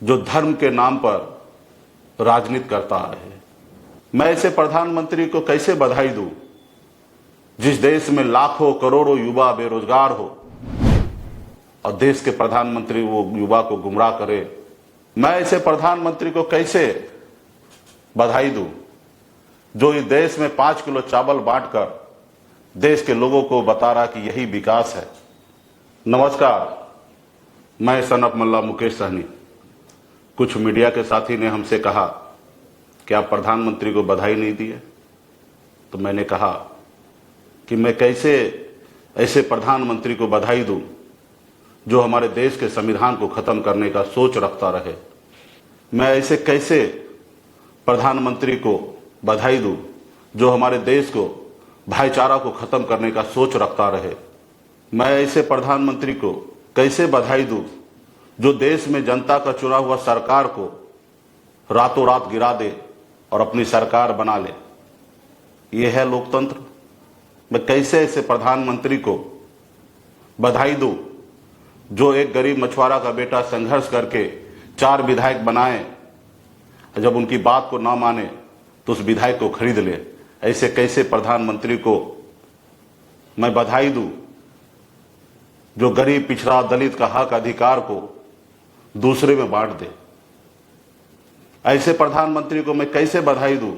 जो धर्म के नाम पर राजनीति करता है। मैं ऐसे प्रधानमंत्री को कैसे बधाई दूं जिस देश में लाखों करोड़ों युवा बेरोजगार हो और देश के प्रधानमंत्री वो युवा को गुमराह करे। मैं ऐसे प्रधानमंत्री को कैसे बधाई दूं जो इस देश में 5 किलो चावल बांटकर देश के लोगों को बता रहा कि यही विकास है। नमस्कार, मैं सनफ मल्ला मुकेश सहनी। कुछ मीडिया के साथी ने हमसे कहा कि आप प्रधानमंत्री को बधाई नहीं दी है, तो मैंने कहा कि मैं कैसे ऐसे प्रधानमंत्री को बधाई दूं जो हमारे देश के संविधान को खत्म करने का सोच रखता रहे। मैं ऐसे कैसे प्रधानमंत्री को बधाई दूं जो हमारे देश को भाईचारा को खत्म करने का सोच रखता रहे। मैं ऐसे प्रधानमंत्री को कैसे बधाई दूं जो देश में जनता का चुना हुआ सरकार को रातों रात गिरा दे और अपनी सरकार बना ले। यह है लोकतंत्र। मैं कैसे ऐसे प्रधानमंत्री को बधाई दूं जो एक गरीब मछुआरा का बेटा संघर्ष करके 4 विधायक बनाए, जब उनकी बात को ना माने तो उस विधायक को खरीद ले। ऐसे कैसे प्रधानमंत्री को मैं बधाई दूं जो गरीब पिछड़ा दलित का हक अधिकार को दूसरे में बांट दे। ऐसे प्रधानमंत्री को मैं कैसे बधाई दूं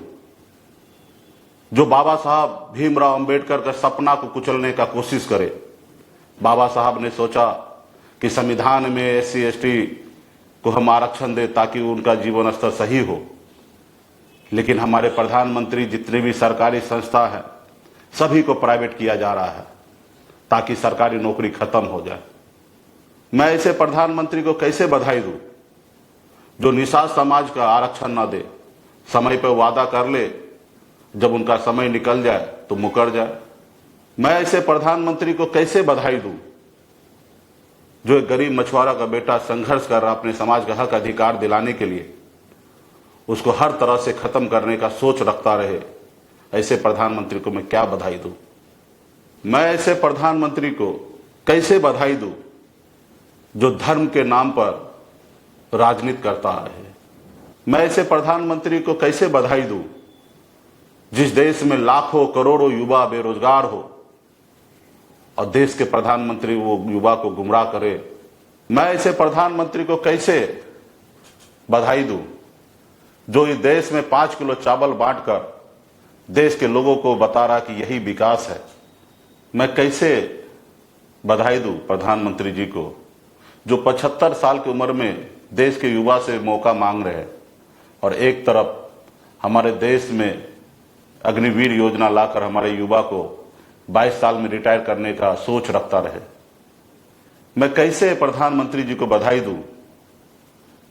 जो बाबा साहब भीमराव अंबेडकर का सपना को कुचलने का कोशिश करे। बाबा साहब ने सोचा कि संविधान में SC ST को हम आरक्षण दे ताकि उनका जीवन स्तर सही हो, लेकिन हमारे प्रधानमंत्री जितने भी सरकारी संस्था है सभी को प्राइवेट किया जा रहा है ताकि सरकारी नौकरी खत्म हो जाए। मैं ऐसे प्रधानमंत्री को कैसे बधाई दूं जो निषाद समाज का आरक्षण ना दे, समय पर वादा कर ले, जब उनका समय निकल जाए तो मुकर जाए। मैं ऐसे प्रधानमंत्री को कैसे बधाई दूं जो एक गरीब मछुआरा का बेटा संघर्ष कर रहा अपने समाज का हक अधिकार दिलाने के लिए, उसको हर तरह से खत्म करने का सोच रखता रहे। ऐसे प्रधानमंत्री को मैं क्या बधाई दूं? मैं ऐसे प्रधानमंत्री को कैसे बधाई दूं जो धर्म के नाम पर राजनीति करता है। मैं ऐसे प्रधानमंत्री को कैसे बधाई दूं जिस देश में लाखों करोड़ों युवा बेरोजगार हो और देश के प्रधानमंत्री वो युवा को गुमराह करे। मैं ऐसे प्रधानमंत्री को कैसे बधाई दूं जो इस देश में 5 किलो चावल बांटकर देश के लोगों को बता रहा कि यही विकास है। मैं कैसे बधाई दूं प्रधानमंत्री जी को जो 75 साल की उम्र में देश के युवा से मौका मांग रहे हैं और एक तरफ हमारे देश में अग्निवीर योजना लाकर हमारे युवा को 22 साल में रिटायर करने का सोच रखता रहे। मैं कैसे प्रधानमंत्री जी को बधाई दूं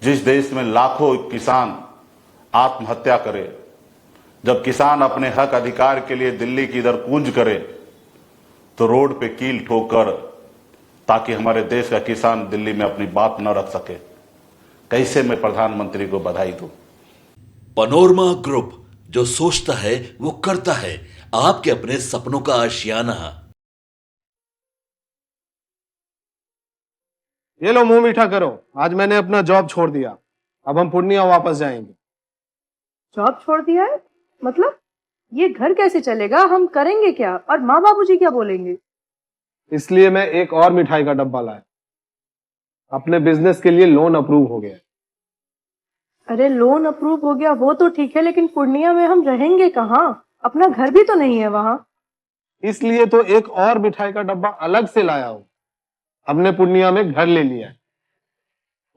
जिस देश में लाखों किसान आत्महत्या करे, जब किसान अपने हक अधिकार के लिए दिल्ली की इधर कूंज करे तो रोड पे कील ठोकर ताकि हमारे देश का किसान दिल्ली में अपनी बात न रख सके। कैसे मैं प्रधानमंत्री को बधाई दूं? पैनोरमा ग्रुप, जो सोचता है वो करता है। आपके अपने सपनों का आशियाना। ये लो, मुंह मीठा करो। आज मैंने अपना जॉब छोड़ दिया, अब हम पूर्णिया वापस जाएंगे। जॉब छोड़ दिया है? मतलब ये घर कैसे चलेगा? हम करेंगे क्या? और माँ बाबूजी क्या बोलेंगे? इसलिए मैं एक और मिठाई का डब्बा लाया। अपने बिजनेस के लिए लोन अप्रूव हो गया। अरे लोन अप्रूव हो गया वो तो ठीक है, लेकिन पूर्णिया में हम रहेंगे कहाँ? अपना घर भी तो नहीं है वहां। इसलिए तो एक और मिठाई का डब्बा अलग से लाया हूं। हमने पूर्णिया में घर ले लिया है,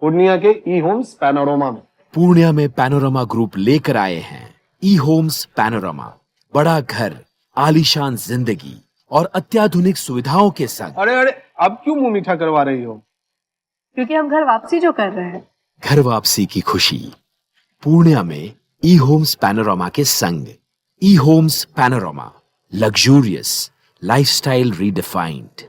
पूर्णिया के ई-होम्स पैनोरमा में। पूर्णिया में पैनोरमा ग्रुप लेकर आए हैं ई-होम्स पैनोरमा। बड़ा घर, आलीशान जिंदगी और अत्याधुनिक सुविधाओं के संग। अरे अरे, अब क्यों मुंह मीठा करवा रही हो? क्योंकि हम घर वापसी जो कर रहे हैं। घर वापसी की खुशी पूर्णिया में ई-होम्स पैनोरमा के संग। ई-होम्स पैनोरमा, लग्जूरियस लाइफस्टाइल रीडिफाइंड।